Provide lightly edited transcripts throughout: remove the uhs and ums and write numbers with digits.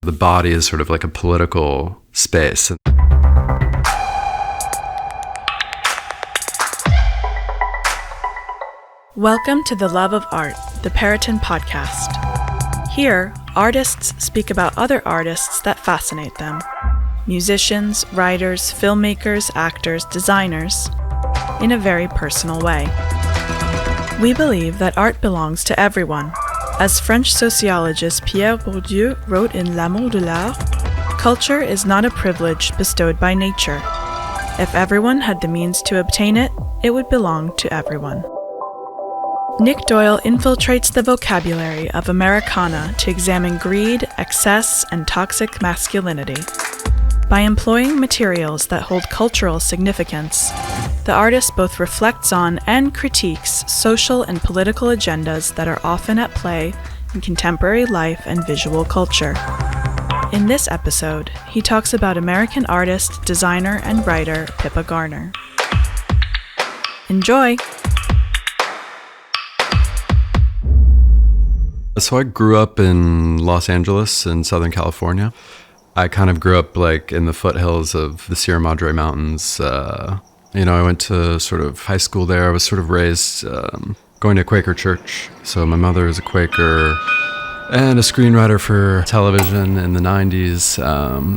The body is sort of like a political space. Welcome to The Love of Art, the Perrotin podcast. Here, artists speak about other artists that fascinate them. Musicians, writers, filmmakers, actors, designers, in a very personal way. We believe that art belongs to everyone. As French sociologist Pierre Bourdieu wrote in L'amour de l'art, culture is not a privilege bestowed by nature. If everyone had the means to obtain it, it would belong to everyone. Nick Doyle infiltrates the vocabulary of Americana to examine greed, excess, and toxic masculinity. By employing materials that hold cultural significance, the artist both reflects on and critiques social and political agendas that are often at play in contemporary life and visual culture. In this episode, he talks about American artist, designer, and writer Pippa Garner. Enjoy! So I grew up in Los Angeles in Southern California. I kind of grew up like in the foothills of the Sierra Madre Mountains. I went to sort of high school there. I was sort of raised going to a Quaker church. So my mother is a Quaker and a screenwriter for television in the 90s.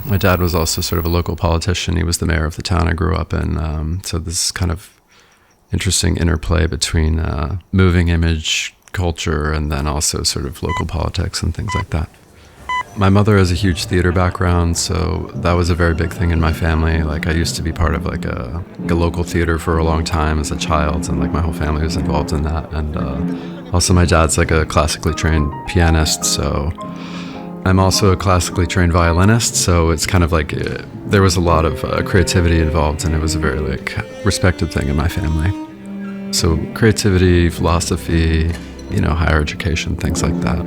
My dad was also sort of a local politician. He was the mayor of the town I grew up in. So this kind of interesting interplay between moving image culture and then also sort of local politics and things like that. My mother has a huge theater background, so that was a very big thing in my family. Like I used to be part of like a local theater for a long time as a child, and like my whole family was involved in that. And also my dad's like a classically trained pianist, so I'm also a classically trained violinist, so it's kind of like there was a lot of creativity involved, and it was a very like respected thing in my family. So creativity, philosophy, higher education, things like that.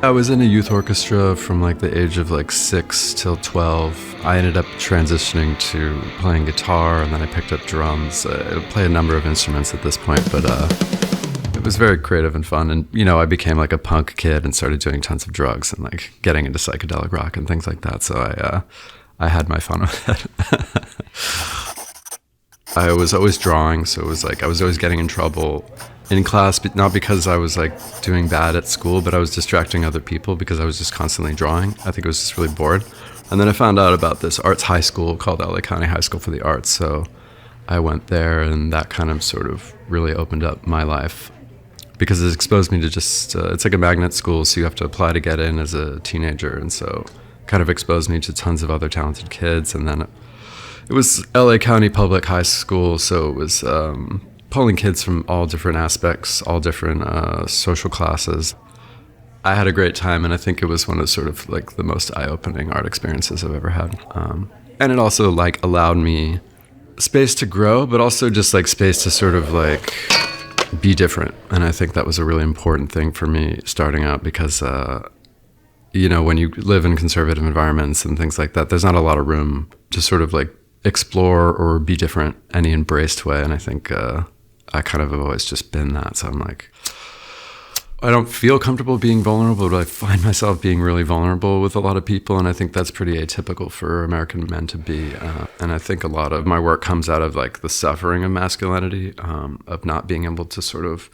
I was in a youth orchestra from like the age of like 6 till 12. I ended up transitioning to playing guitar, and then I picked up drums. I play a number of instruments at this point, but it was very creative and fun. And, I became like a punk kid and started doing tons of drugs and like getting into psychedelic rock and things like that. So I had my fun with it. I was always drawing, so it was like I was always getting in trouble in class, but not because I was like doing bad at school, but I was distracting other people because I was just constantly drawing. I think I was just really bored. And then I found out about this arts high school called Americana High School for the Arts. So I went there, and that kind of sort of really opened up my life because it exposed me to just, it's like a magnet school, so you have to apply to get in as a teenager. And so kind of exposed me to tons of other talented kids. And then it was LA County Public High School, so it was pulling kids from all different aspects, all different social classes. I had a great time, and I think it was one of sort of like the most eye-opening art experiences I've ever had. And it also like allowed me space to grow, but also just like space to sort of like be different. And I think that was a really important thing for me starting out because, when you live in conservative environments and things like that, there's not a lot of room to sort of like explore or be different any embraced way. And I think I kind of have always just been that. So I'm like, I don't feel comfortable being vulnerable, but I find myself being really vulnerable with a lot of people. And I think that's pretty atypical for American men to be. And I think a lot of my work comes out of like the suffering of masculinity, of not being able to sort of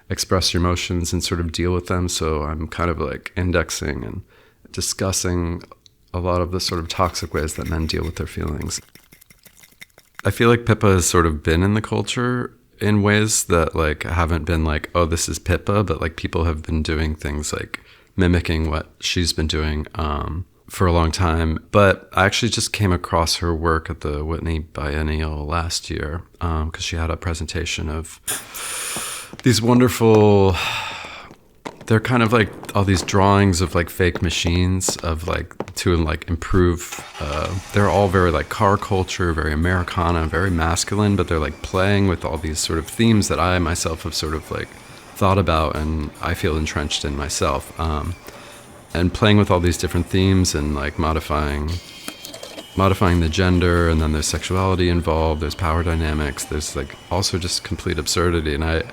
express your emotions and sort of deal with them. So I'm kind of like indexing and discussing a lot of the sort of toxic ways that men deal with their feelings. I feel like Pippa has sort of been in the culture in ways that like haven't been like, oh, this is Pippa, but like people have been doing things like mimicking what she's been doing for a long time. But I actually just came across her work at the Whitney Biennial last year because she had a presentation of these wonderful, they're kind of like all these drawings of like fake machines of like to like improve. They're all very like car culture, very Americana, very masculine, but they're like playing with all these sort of themes that I myself have sort of like thought about and I feel entrenched in myself. And playing with all these different themes and like modifying the gender, and then there's sexuality involved, there's power dynamics, there's like also just complete absurdity. And I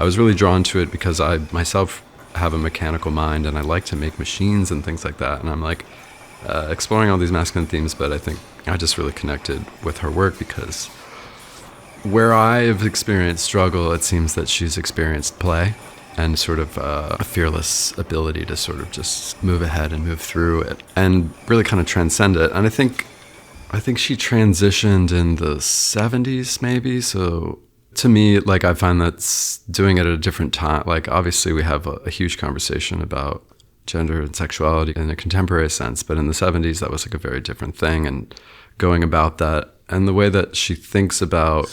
was really drawn to it because I myself have a mechanical mind and I like to make machines and things like that. And I'm like exploring all these masculine themes, but I think I just really connected with her work because where I've experienced struggle, it seems that she's experienced play and sort of a fearless ability to sort of just move ahead and move through it and really kind of transcend it. And I think she transitioned in the 70s maybe. So to me, like, I find that's doing it at a different time. Like, obviously we have a huge conversation about gender and sexuality in a contemporary sense, but in the 70s that was like a very different thing, and going about that and the way that she thinks about,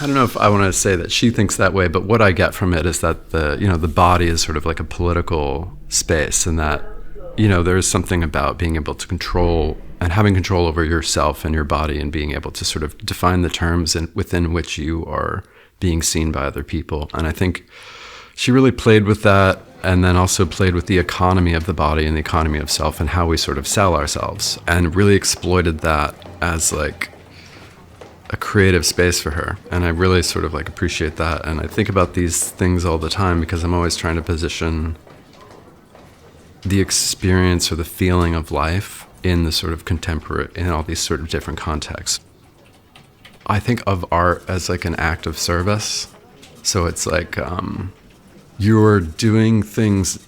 I don't know if I want to say that she thinks that way, but what I get from it is that the body is sort of like a political space, and that, there is something about being able to control and having control over yourself and your body and being able to sort of define the terms within which you are being seen by other people. And I think she really played with that, and then also played with the economy of the body and the economy of self and how we sort of sell ourselves, and really exploited that as like a creative space for her. And I really sort of like appreciate that. And I think about these things all the time because I'm always trying to position the experience or the feeling of life in the sort of contemporary, in all these sort of different contexts. I think of art as like an act of service. So it's like, you're doing things,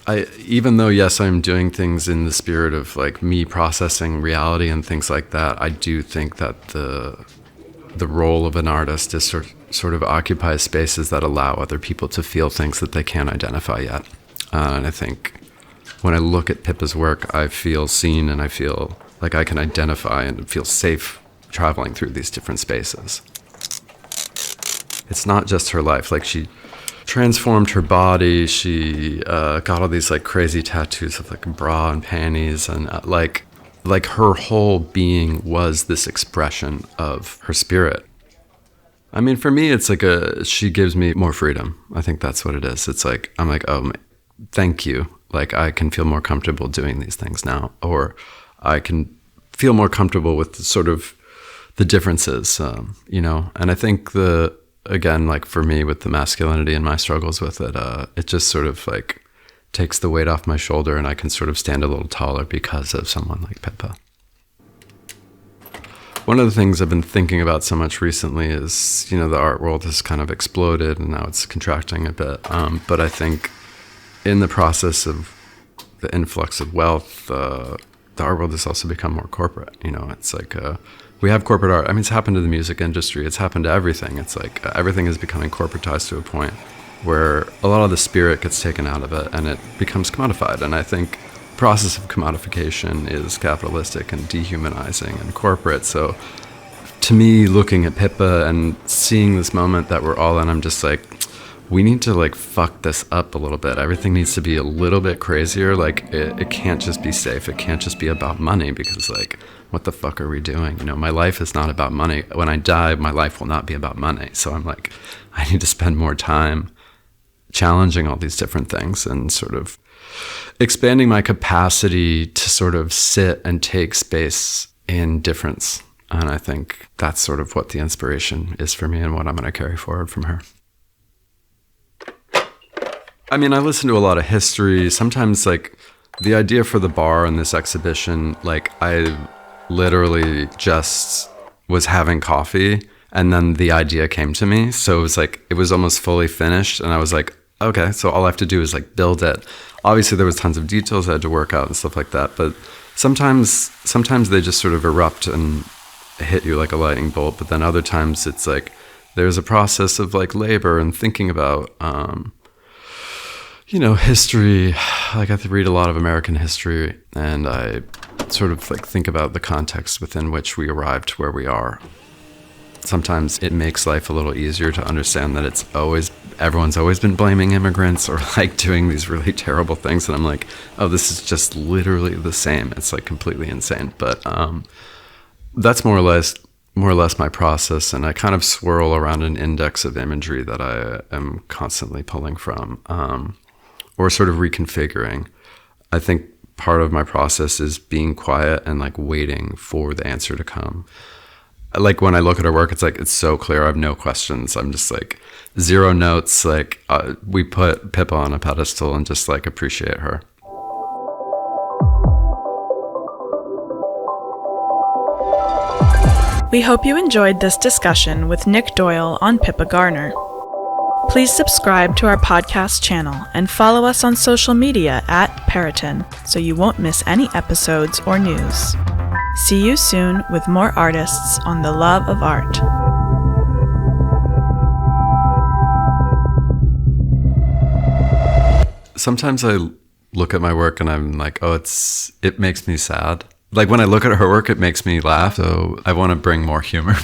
even though, yes, I'm doing things in the spirit of like me processing reality and things like that, I do think that the role of an artist is sort of occupy spaces that allow other people to feel things that they can't identify yet. And I think when I look at Pippa's work, I feel seen and I feel like I can identify and feel safe traveling through these different spaces. It's not just her life. Like, she transformed her body. She got all these like crazy tattoos of like bra and panties, and like her whole being was this expression of her spirit. I mean, for me, it's like she gives me more freedom. I think that's what it is. It's like, I'm like, oh, thank you. Like, I can feel more comfortable doing these things now, or I can feel more comfortable with sort of the differences, and I think again, like for me with the masculinity and my struggles with it, it just sort of like takes the weight off my shoulder, and I can sort of stand a little taller because of someone like Pippa. One of the things I've been thinking about so much recently is, the art world has kind of exploded and now it's contracting a bit. But I think in the process of the influx of wealth, the art world has also become more corporate. It's like, we have corporate art. I mean, it's happened to the music industry. It's happened to everything. It's like everything is becoming corporatized to a point where a lot of the spirit gets taken out of it and it becomes commodified. And I think the process of commodification is capitalistic and dehumanizing and corporate. So to me, looking at Pippa and seeing this moment that we're all in, I'm just like, we need to like fuck this up a little bit. Everything needs to be a little bit crazier. Like, it can't just be safe. It can't just be about money, because like, what the fuck are we doing? My life is not about money. When I die, my life will not be about money. So I'm like, I need to spend more time challenging all these different things and sort of expanding my capacity to sort of sit and take space in difference. And I think that's sort of what the inspiration is for me and what I'm going to carry forward from her. I mean, I listen to a lot of history. Sometimes, like, the idea for the bar in this exhibition, like, I literally just was having coffee and then the idea came to me. So it was like, it was almost fully finished. And I was like, okay, so all I have to do is like build it. Obviously there was tons of details I had to work out and stuff like that. But sometimes they just sort of erupt and hit you like a lightning bolt. But then other times it's like, there's a process of like labor and thinking about, history. Like, I read a lot of American history, and I sort of like think about the context within which we arrived where we are. Sometimes it makes life a little easier to understand that everyone's always been blaming immigrants or like doing these really terrible things. And I'm like, oh, this is just literally the same. It's like completely insane. But that's more or less my process. And I kind of swirl around an index of imagery that I am constantly pulling from, or sort of reconfiguring. I think part of my process is being quiet and like waiting for the answer to come. like when I look at her work, it's like it's so clear. I have no questions. I'm just like zero notes. Like we put Pippa on a pedestal and just like appreciate her. We hope you enjoyed this discussion with Nick Doyle on Pippa Garner. Please subscribe to our podcast channel and follow us on social media at Perrotin so you won't miss any episodes or news. See you soon with more artists on the love of art. Sometimes I look at my work and I'm like, oh, it makes me sad. Like when I look at her work, it makes me laugh. So I want to bring more humor.